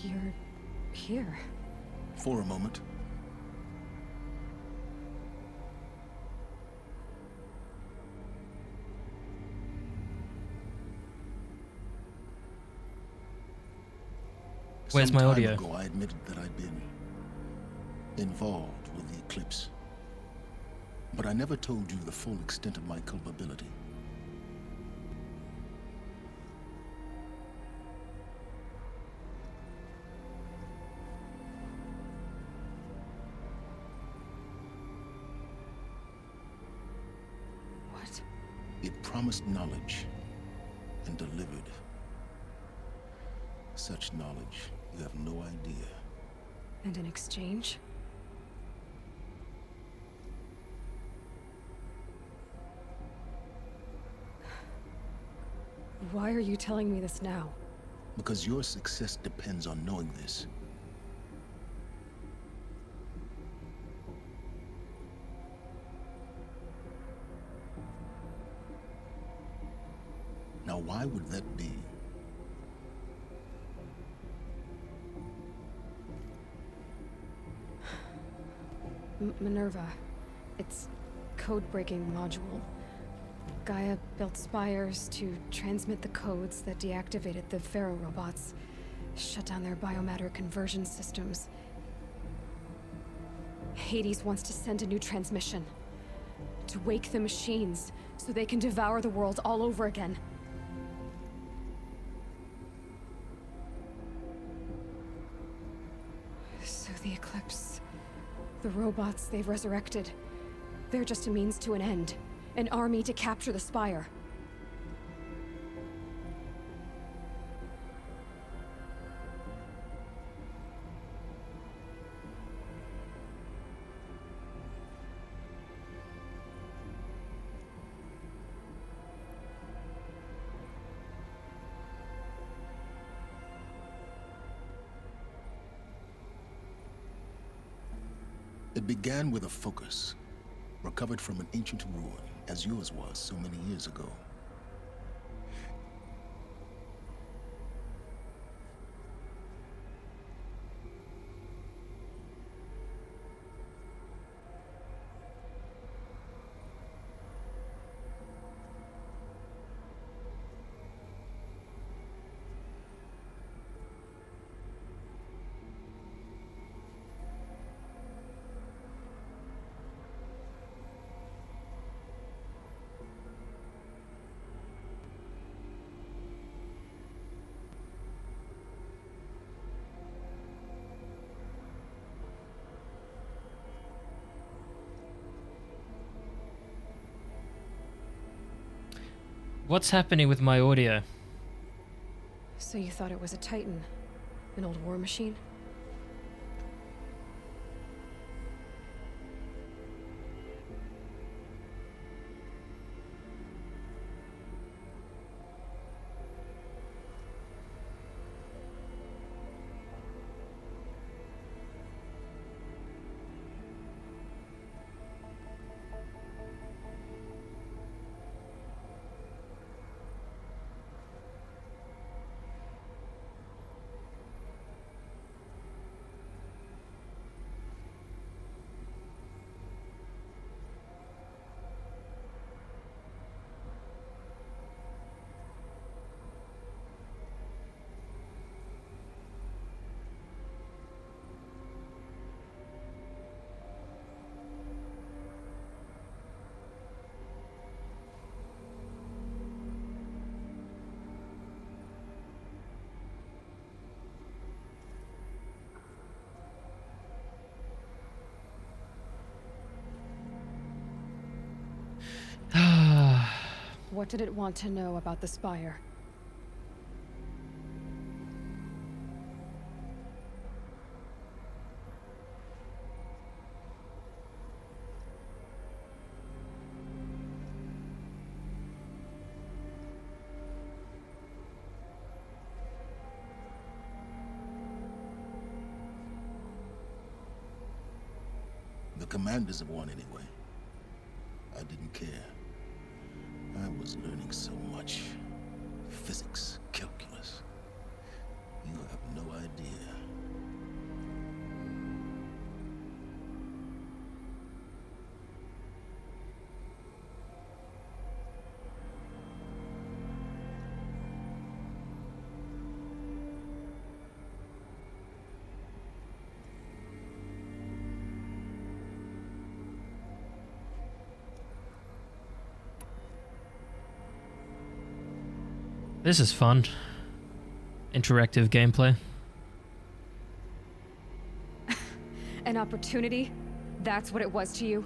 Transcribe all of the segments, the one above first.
You're here. For a moment. Where's my audio? Some time ago, I admitted that I'd been involved with the eclipse. But I never told you the full extent of my culpability. What? It promised knowledge and delivered. Such knowledge, you have no idea. And in exchange? Why are you telling me this now? Because your success depends on knowing this. Now, why would that be? Minerva. It's code-breaking module. Gaia built spires to transmit the codes that deactivated the Pharaoh robots, shut down their biomatter conversion systems. Hades wants to send a new transmission. To wake the machines, so they can devour the world all over again. So the Eclipse... the robots they've resurrected, they're just a means to an end. An army to capture the Spire. It began with a focus, recovered from an ancient ruin, as yours was so many years ago. What's happening with my audio? So you thought it was a Titan? An old war machine? What did it want to know about the Spire? The commanders have won anyway. I didn't care. I was learning so much. Physics, calculus. You have no idea. This is fun. Interactive gameplay. An opportunity? That's what it was to you?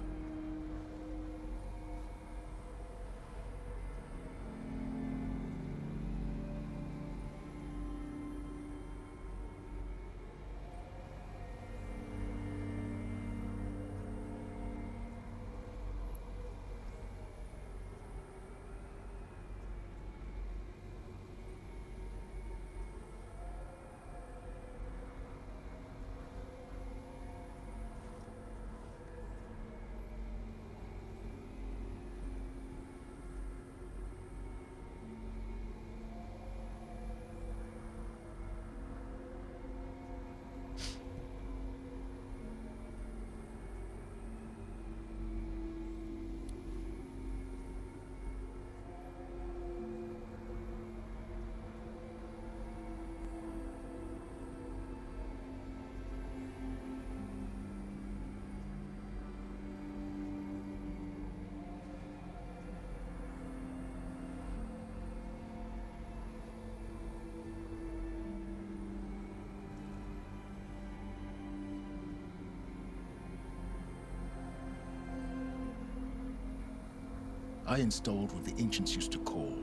I installed what the ancients used to call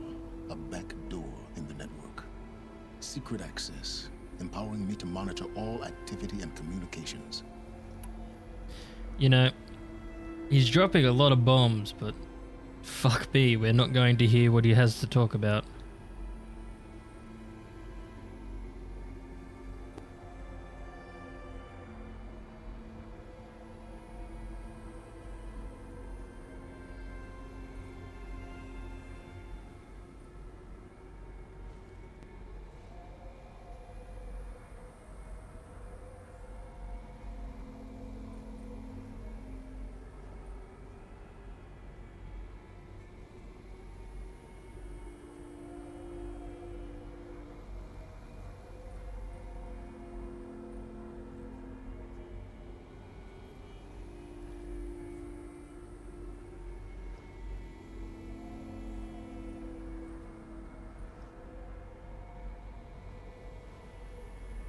a back door in the network. Secret access, empowering me to monitor all activity and communications. You know, he's dropping a lot of bombs, but fuck me, we're not going to hear what he has to talk about.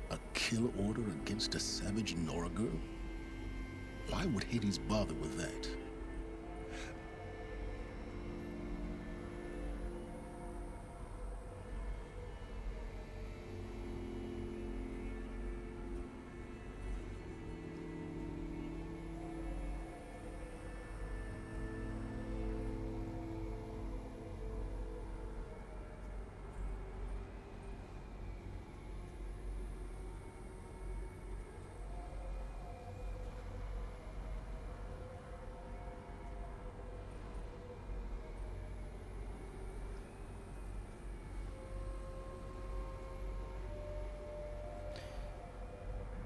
A kill order against a savage Nora girl? Why would Hades bother with that?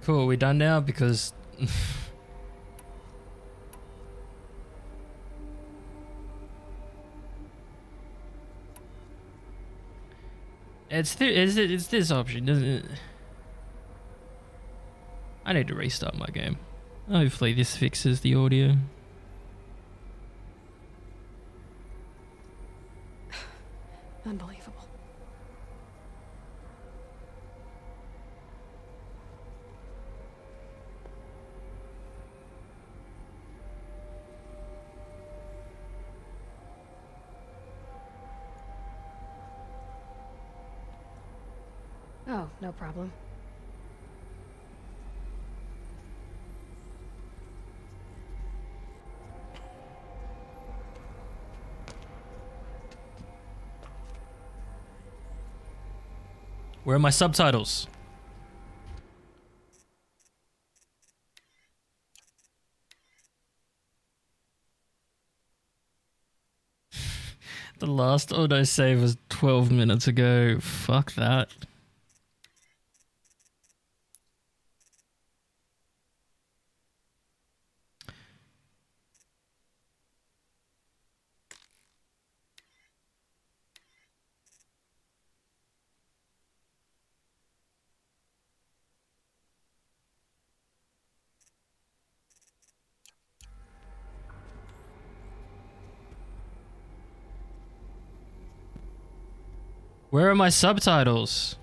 Cool, are we done now? Because it's this option, doesn't it? I need to restart my game. Hopefully this fixes the audio. Unbelievable. Oh, no problem. Where are my subtitles? The last autosave was 12 minutes ago. Fuck that. Where are my subtitles?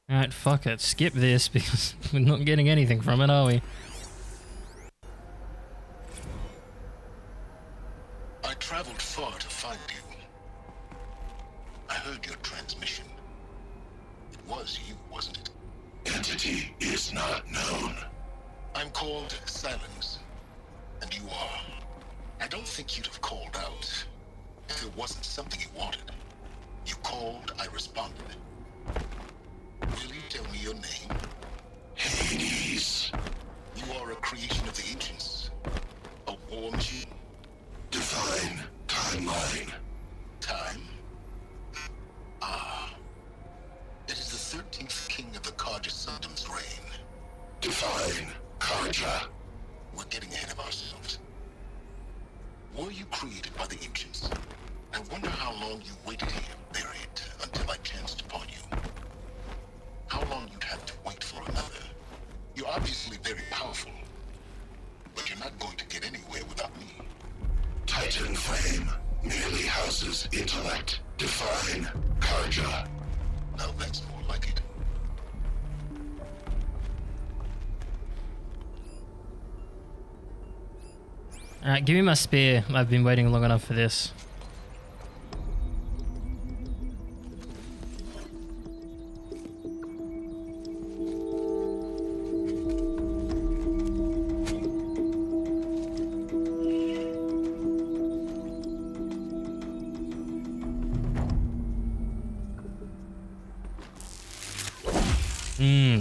Alright, fuck it. Skip this because we're not getting anything from it, are we? I traveled far to find you. I heard your transmission. It was you, wasn't it? Entity is not known. I'm called Silence, and you are. I don't think you'd have called out if it wasn't something you wanted. You called, I responded. Will you tell me your name? Hades. You are a creation of the ancients. A war machine. Divine timeline. Time? Ah. It is the 13th king of the Carja Sanctum's reign. Divine Carja. We're getting ahead of ourselves. Were you created by the ancients? I wonder how long you waited here, buried, until I chanced upon you. How long you'd have to wait for another. You're obviously very powerful, but you're not going to get anywhere without me. Titan flame merely houses intellect. Divine Carja. Now that's more like it. Alright, give me my spear. I've been waiting long enough for this.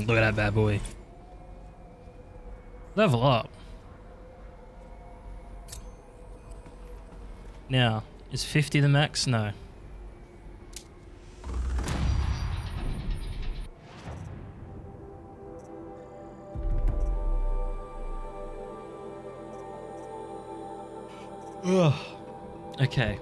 Look at that bad boy. Level up. Now, is 50 the max? No. Ugh. Okay.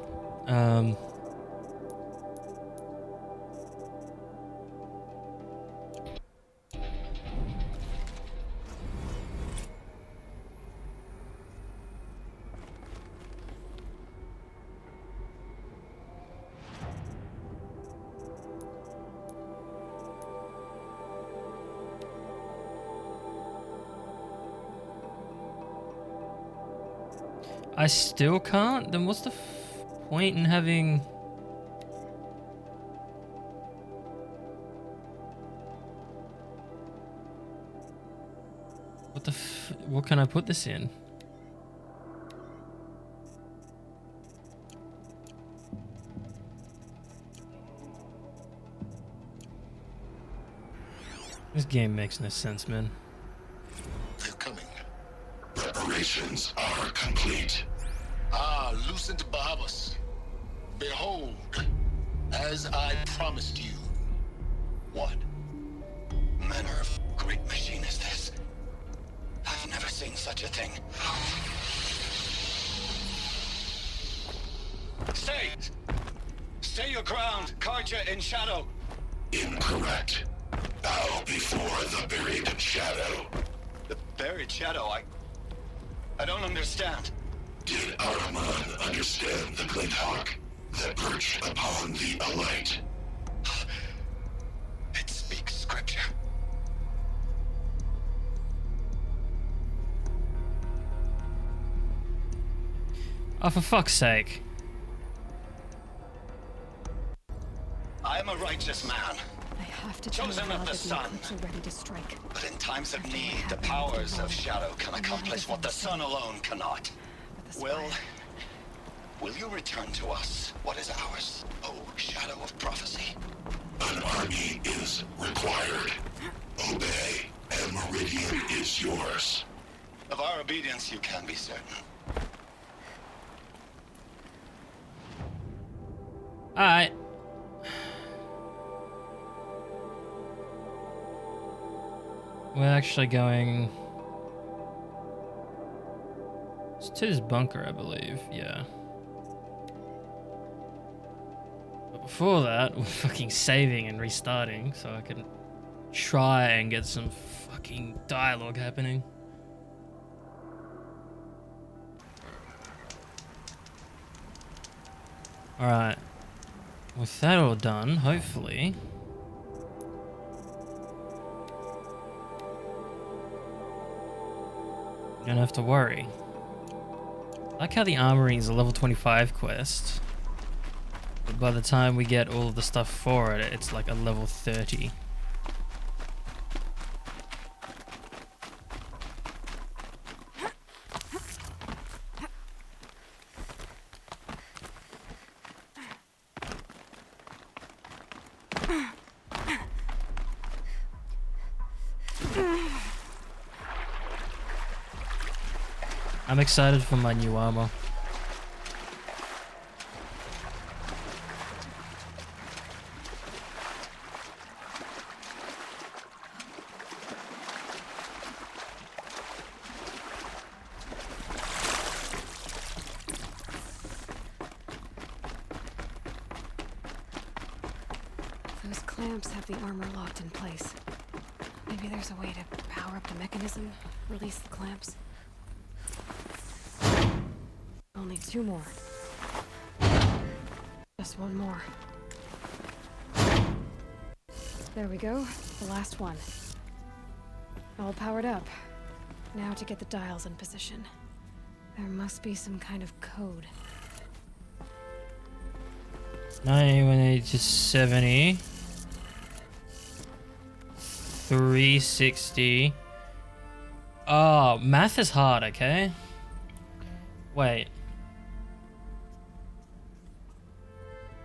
I still can't? Then what's the point in having... What can I put this in? This game makes no sense, man. They're coming. Preparations are complete. Ah, Lucent Bahamas. Behold, as I promised you. What? Manner of great machine is this? I've never seen such a thing. Stay! Stay your ground, Carja in shadow. Incorrect. Bow before the buried shadow. The buried shadow, I don't understand. Did Ahriman understand the glint hawk that perched upon the alight? It speaks scripture. Oh, for fuck's sake. I am a righteous man, I have to tell chosen God of the that sun. eclipse are ready to strike. But in times of need, the powers of shadow can accomplish what the sun alone cannot. But the Will spire- you return to us what is ours, O shadow of prophecy? An army is required. Obey, and Meridian is yours. Of our obedience you can be certain. Alright. We're actually going... It's to this bunker, I believe. Yeah. But before that, we're fucking saving and restarting so I can try and get some fucking dialogue happening. Alright. With that all done, hopefully. You don't have to worry. I like how the armoring is a level 25 quest. But by the time we get all of the stuff for it, it's like a level 30. I'm excited for my new armor. Those clamps have the armor locked in place. Maybe there's a way to power up the mechanism, release the clamps. Only 2 more. Just 1 more. There we go, the last one. All powered up. Now to get the dials in position. There must be some kind of code. 90 to 70. 360. Oh, math is hard, okay? Wait.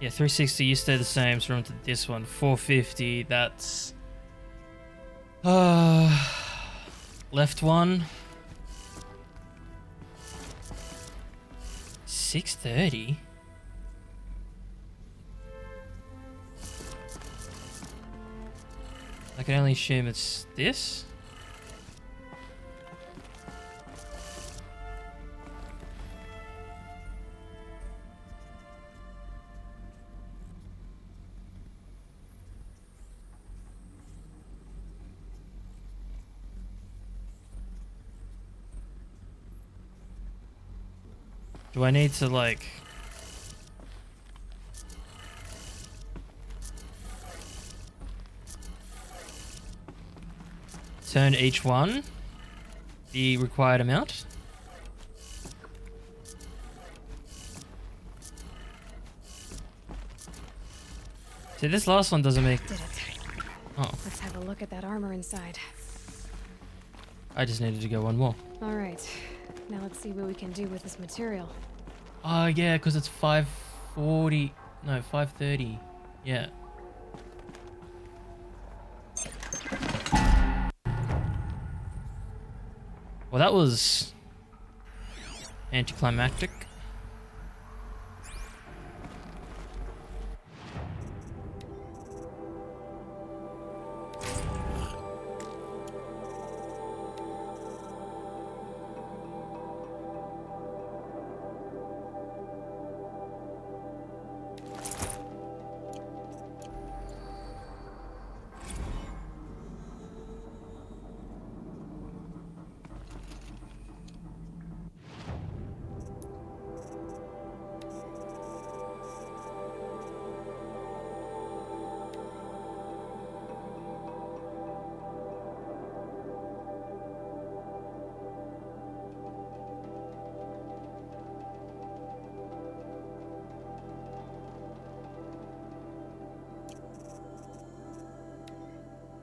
Yeah, 360, you stay the same, so we're to this one. 450, that's... left one. 630? I can only assume it's this? Do I need to, like... turn each one the required amount? See, this last one doesn't make... Did it. Oh, Let's have a look at that armor inside. I just needed to go one more. Alright, now let's see what we can do with this material. Oh, yeah, because it's 540... no, 530. Yeah. Well, that was anticlimactic.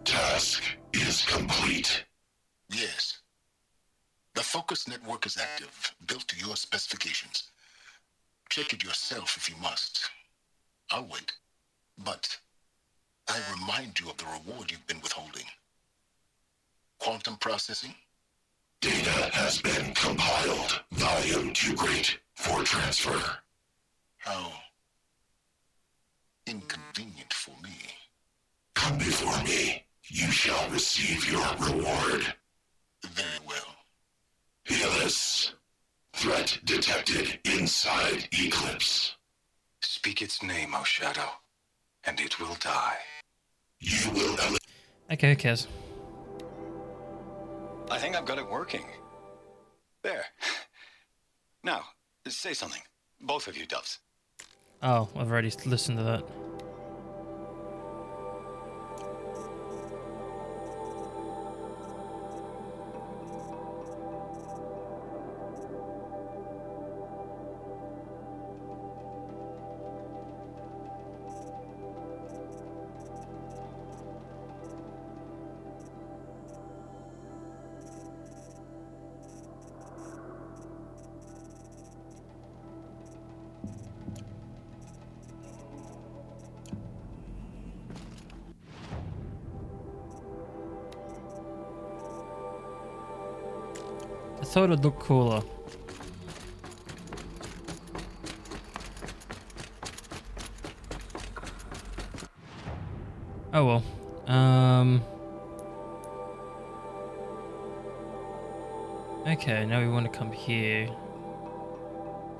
Task is complete. Yes. The focus network is active, built to your specifications. Check it yourself if you must. I'll wait. But I remind you of the reward you've been withholding. Quantum processing? Data has been compiled. Volume too great for transfer. How inconvenient for me. Come before me. You shall receive your reward. Very well. Helis. Threat detected inside Eclipse. Speak its name, O Shadow, and it will die. You will Okay, who cares? I think I've got it working. There. Now, say something. Both of you, doves. Oh, I've already listened to that. I thought it'd look cooler. Oh well. Okay, now we want to come here.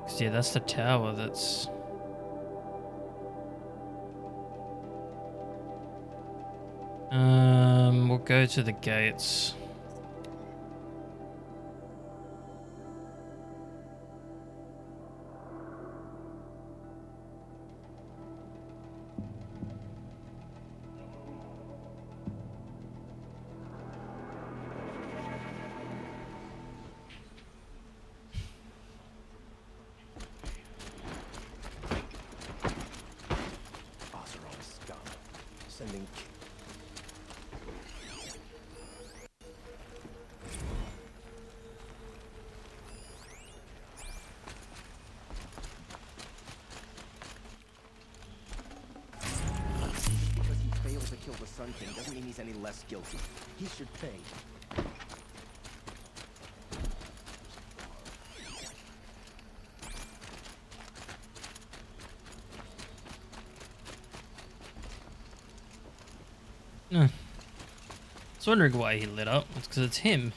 'Cause yeah, that's the tower that's... we'll go to the gates. Oseram scum. Sending... Because he failed to kill the Sun King doesn't mean he's any less guilty. He should pay. I was wondering why he lit up. It's because it's him.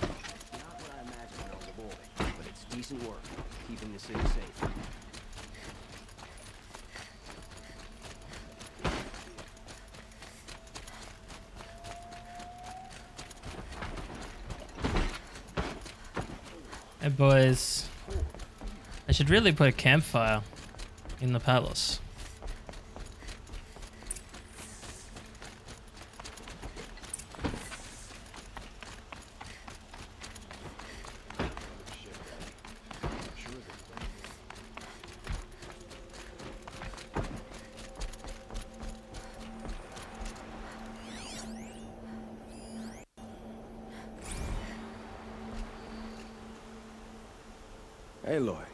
Not what I imagined when I was evolving, but it's decent work, keeping the city safe. Hey boys. I should really put a campfire in the palace. Aloy,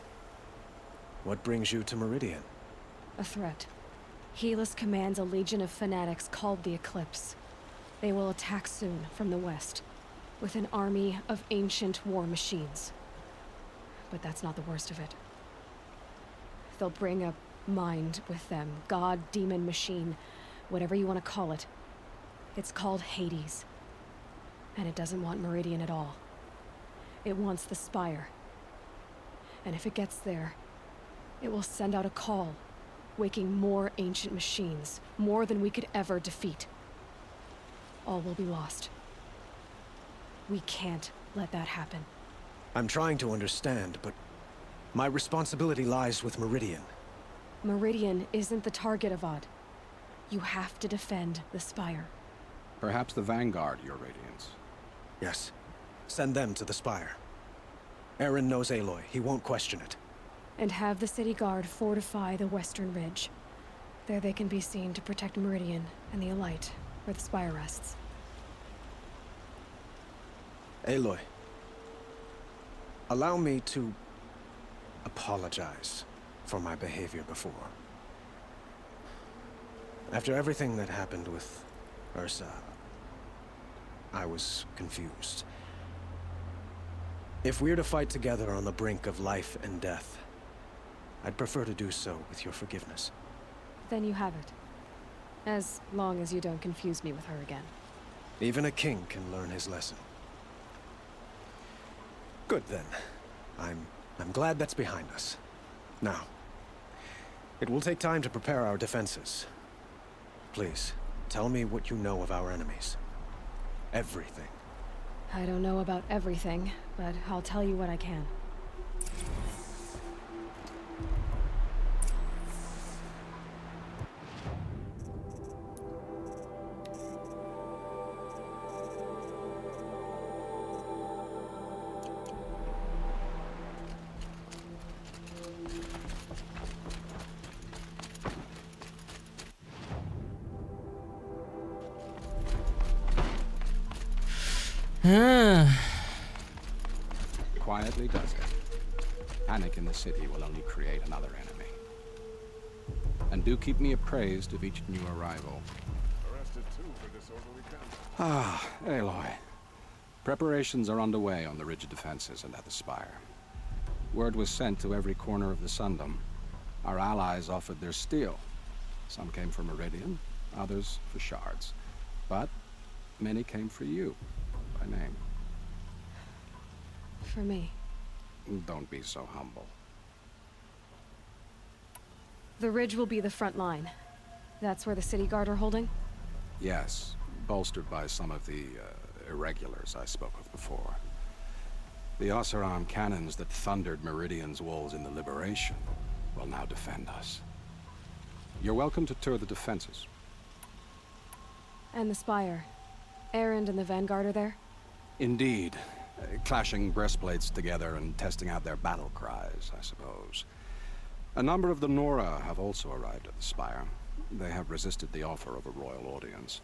what brings you to Meridian? A threat. Helis commands a legion of fanatics called the Eclipse. They will attack soon from the west, with an army of ancient war machines. But that's not the worst of it. They'll bring a mind with them, god, demon, machine, whatever you want to call it. It's called Hades. And it doesn't want Meridian at all. It wants the Spire. And if it gets there, it will send out a call, waking more ancient machines, more than we could ever defeat. All will be lost. We can't let that happen. I'm trying to understand, but my responsibility lies with Meridian. Meridian isn't the target, Avad. You have to defend the Spire. Perhaps the Vanguard, Your Radiance. Yes. Send them to the Spire. Aaron knows Aloy. He won't question it. And have the city guard fortify the western ridge. There they can be seen to protect Meridian and the Elite, where the Spire rests. Aloy, allow me to apologize for my behavior before. After everything that happened with Ursa, I was confused. If we're to fight together on the brink of life and death, I'd prefer to do so with your forgiveness. Then you have it. As long as you don't confuse me with her again. Even a king can learn his lesson. Good then. I'm glad that's behind us. Now, it will take time to prepare our defenses. Please, tell me what you know of our enemies. Everything. I don't know about everything, but I'll tell you what I can. Quietly does it. Panic in the city will only create another enemy. And do keep me appraised of each new arrival. Ah, Aloy. Preparations are underway on the rigid defenses and at the spire. Word was sent to every corner of the Sundom. Our allies offered their steel. Some came for Meridian, others for shards. But many came for you, by name. For me. Don't be so humble. The ridge will be the front line. That's where the city guard are holding? Yes, bolstered by some of the irregulars I spoke of before. The Oseram cannons that thundered Meridian's walls in the Liberation will now defend us. You're welcome to tour the defenses. And the spire. Erend and the Vanguard are there? Indeed. Clashing breastplates together and testing out their battle cries, I suppose. A number of the Nora have also arrived at the spire. They have resisted the offer of a royal audience.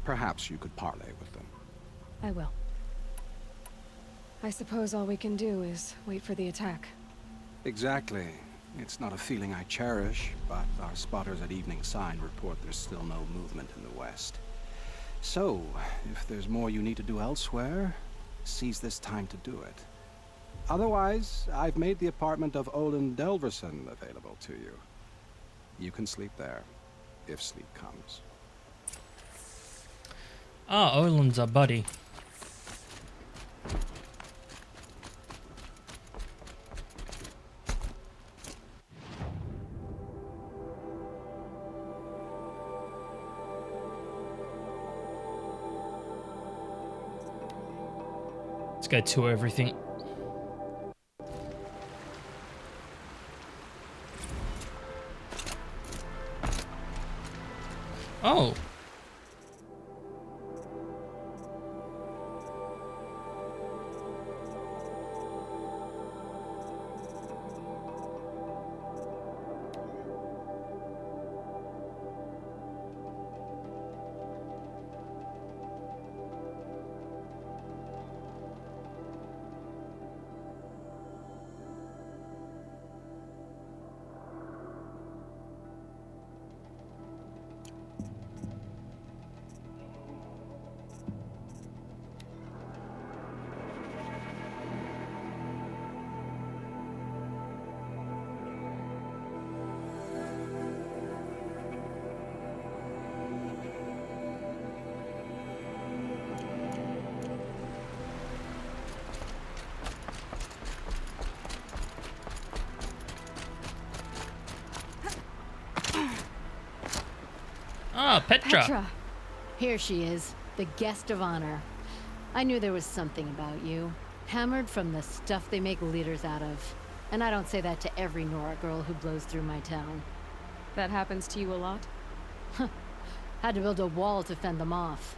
Perhaps you could parley with them. I will. I suppose all we can do is wait for the attack. Exactly. It's not a feeling I cherish, but our spotters at Evening Sign report there's still no movement in the west. So, if there's more you need to do elsewhere, seize this time to do it. Otherwise, I've made the apartment of Olin Delverson available to you. You can sleep there, if sleep comes. Ah, Olin's our buddy. Let's go tour everything. Oh. Ah, Petra. Here she is, the guest of honor. I knew there was something about you. Hammered from the stuff they make leaders out of. And I don't say that to every Nora girl who blows through my town. That happens to you a lot? Had to build a wall to fend them off.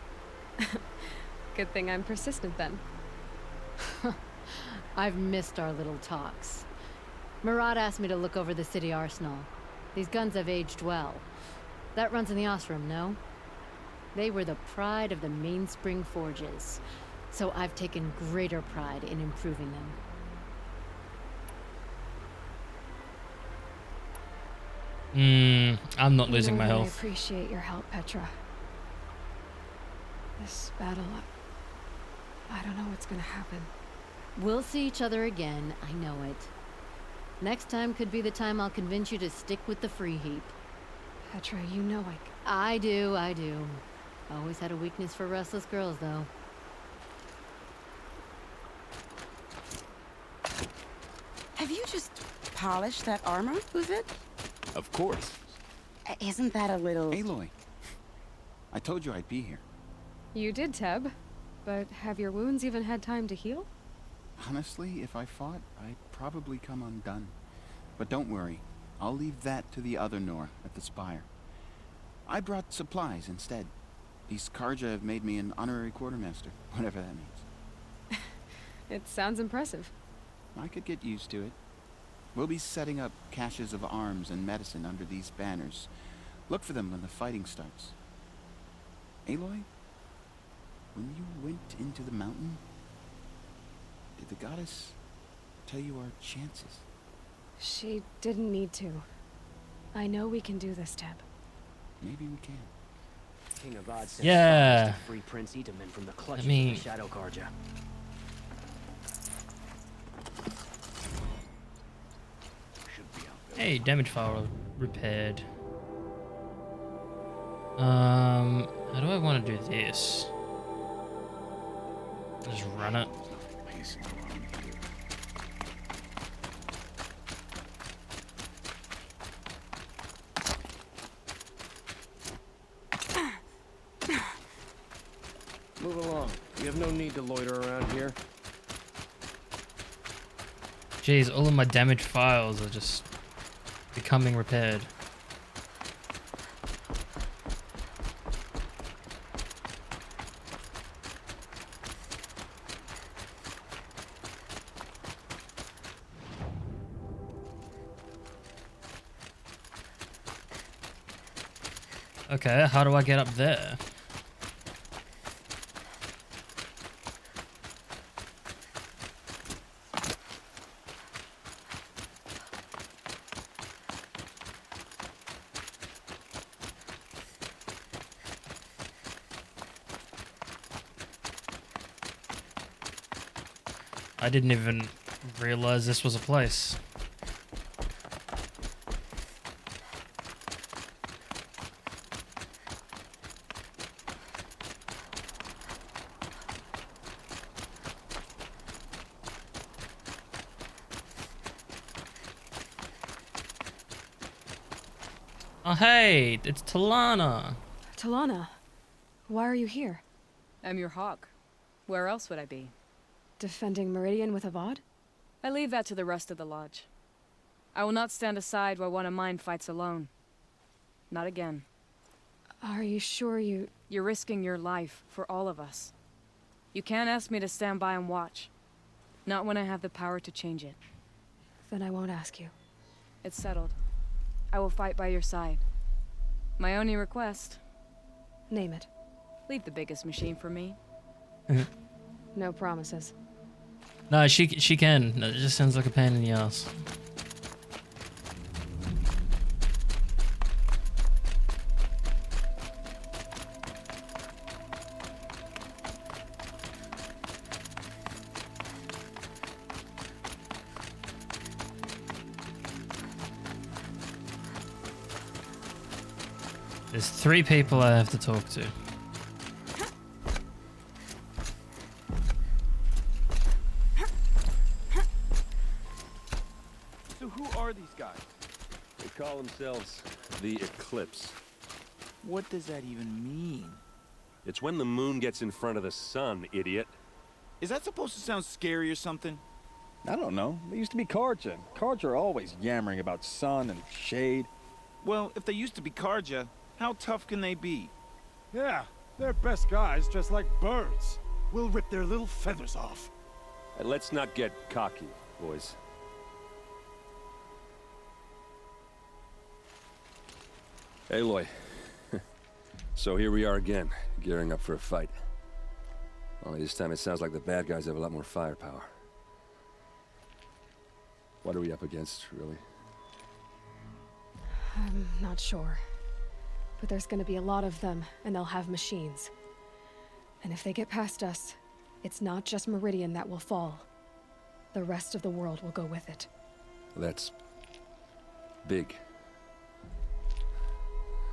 Good thing I'm persistent then. I've missed our little talks. Murad asked me to look over the city arsenal. These guns have aged well. That runs in the Oseram, no? They were the pride of the Mainspring Forges, so I've taken greater pride in improving them. I'm not losing You know my that health. I appreciate your help, Petra. This battle, I don't know what's gonna happen. We'll see each other again, I know it. Next time could be the time I'll convince you to stick with the free heap. Petra, you know I do. Always had a weakness for restless girls, though. Have you just polished that armor, who's it? Of course. Isn't that a little... Aloy. I told you I'd be here. You did, Teb. But have your wounds even had time to heal? Honestly, if I fought, I'd probably come undone. But don't worry. I'll leave that to the other Nora at the spire. I brought supplies instead. These Carja have made me an honorary quartermaster, whatever that means. It sounds impressive. I could get used to it. We'll be setting up caches of arms and medicine under these banners. Look for them when the fighting starts. Aloy? when you went into the mountain, did the goddess tell you our chances? She didn't need to. I know we can do this, Teb. Maybe we can. King of God sent Yeah. spies to free Prince Itaman from the clutches I mean, of the Shadow Carja. hey, damage file repaired. How do I want to do this? Just run it. Move along. You have no need to loiter around here. Jeez, all of my damage files are just becoming repaired. Okay, how do I get up there? I didn't even realize this was a place. Oh hey, it's Talana. Talana, why are you here? I'm your hawk. Where else would I be? Defending Meridian with Avad? I leave that to the rest of the lodge. I will not stand aside while one of mine fights alone. Not again. Are you sure you... You're risking your life for all of us. You can't ask me to stand by and watch. Not when I have the power to change it. Then I won't ask you. It's settled. I will fight by your side. My only request... Name it. Leave the biggest machine for me. No promises. No, she can. No, it just sounds like a pain in the ass. There's 3 people I have to talk to. So who are these guys? They call themselves the Eclipse. What does that even mean? It's when the moon gets in front of the sun, idiot. Is that supposed to sound scary or something? I don't know. They used to be Carja. Carja are always yammering about sun and shade. Well, if they used to be Carja, how tough can they be? Yeah, they're best guys dressed like birds. We'll rip their little feathers off. And let's not get cocky, boys. Aloy. So here we are again, gearing up for a fight. Only this time it sounds like the bad guys have a lot more firepower. What are we up against, really? I'm not sure. But there's gonna be a lot of them, and they'll have machines. And if they get past us, it's not just Meridian that will fall. The rest of the world will go with it. That's big.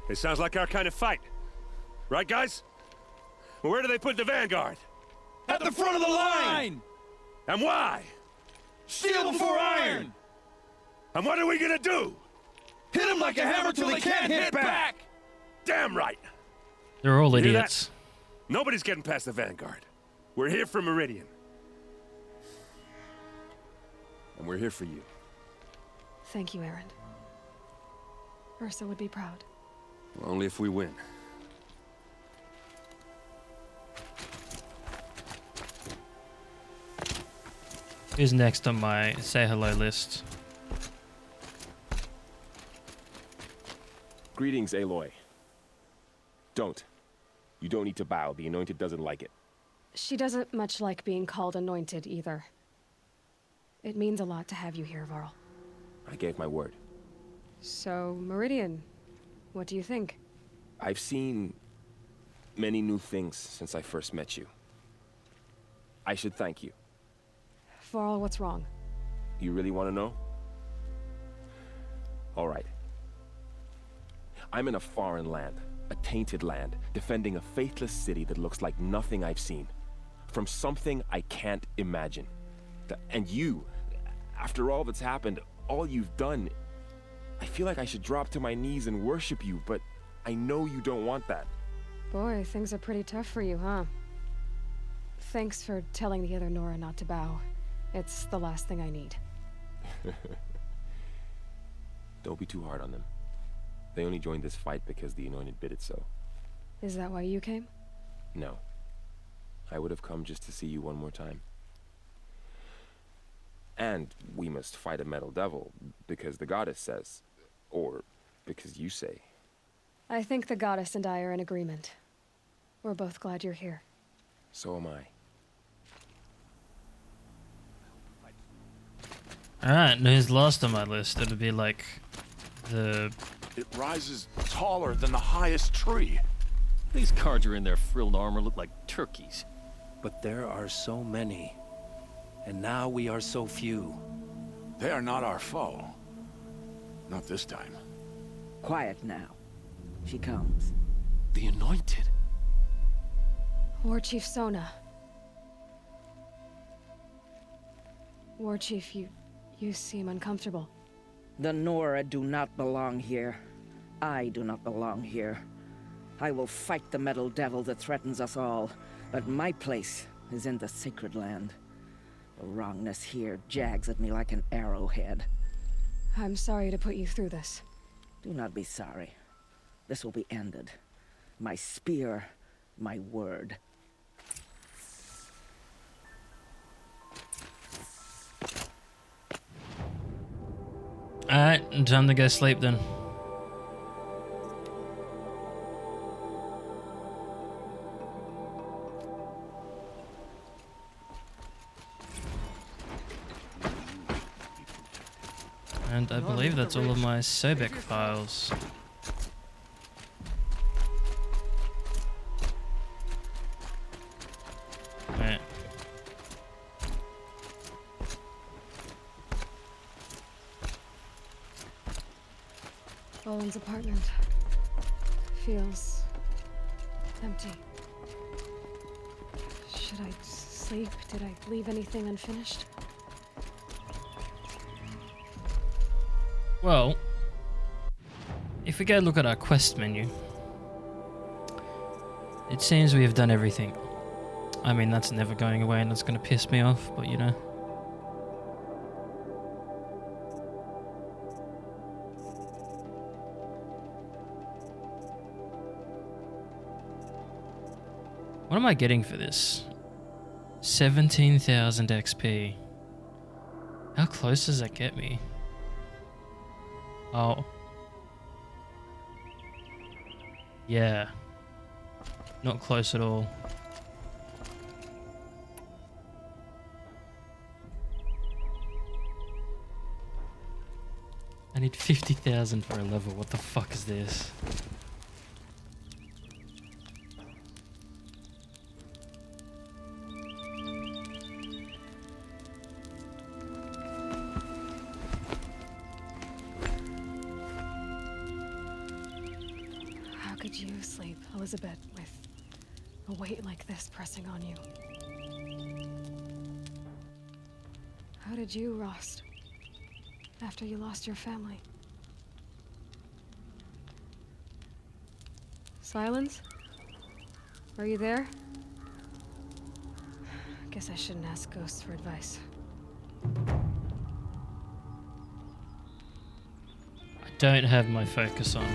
It sounds like our kind of fight. Right, guys? Well, where do they put the Vanguard? At the front of the line! And why? Steel before iron! And what are we gonna do? Hit them like a hammer till they can't hit back! Damn right! They're all You hear idiots. that? Nobody's getting past the Vanguard. We're here for Meridian. And we're here for you. Thank you, Aaron. Ursa would be proud. Well, only if we win. Who's next on my say hello list? Greetings, Aloy. Don't. You don't need to bow. The Anointed doesn't like it. She doesn't much like being called anointed, either. It means a lot to have you here, Varl. I gave my word. So, Meridian, what do you think? I've seen many new things since I first met you. I should thank you. Varl, what's wrong? You really want to know? All right. I'm in a foreign land, a tainted land, defending a faithless city that looks like nothing I've seen. From something I can't imagine. And you, after all that's happened, all you've done, I feel like I should drop to my knees and worship you, but I know you don't want that. Boy, things are pretty tough for you, huh? Thanks for telling the other Nora not to bow. It's the last thing I need. Don't be too hard on them. They only joined this fight because the Anointed bid it so. Is that why you came? No. I would have come just to see you one more time. And we must fight a metal devil, because the goddess says. Or because you say. I think the goddess and I are in agreement. We're both glad you're here. So am I. Alright, and who's last on my list? It'd be like the... It rises taller than the highest tree. These Carja in their frilled armor look like turkeys. But there are so many. And now we are so few. They are not our foe. Not this time. Quiet now. She comes. The Anointed. War Chief Sona. War Chief, you seem uncomfortable. The Nora do not belong here. I do not belong here. I will fight the metal devil that threatens us all, but my place is in the sacred land. The wrongness here jags at me like an arrowhead. I'm sorry to put you through this. Do not be sorry. This will be ended. My spear, my word. Alright, time to go sleep then. And I believe that's all of my Sobek files. Wait. Roland's apartment feels empty. Should I sleep? Did I leave anything unfinished? Well, if we go look at our quest menu, it seems we have done everything. I mean, that's never going away and that's going to piss me off, but you know. What am I getting for this? 17,000 XP. How close does that get me? Oh. Yeah. Not close at all. I need 50,000 for a level. What the fuck is this? How could you sleep, Elizabeth, with a weight like this pressing on you? How did you, Rost, after you lost your family? Silence? Are you there? Guess I shouldn't ask ghosts for advice. I don't have my focus on.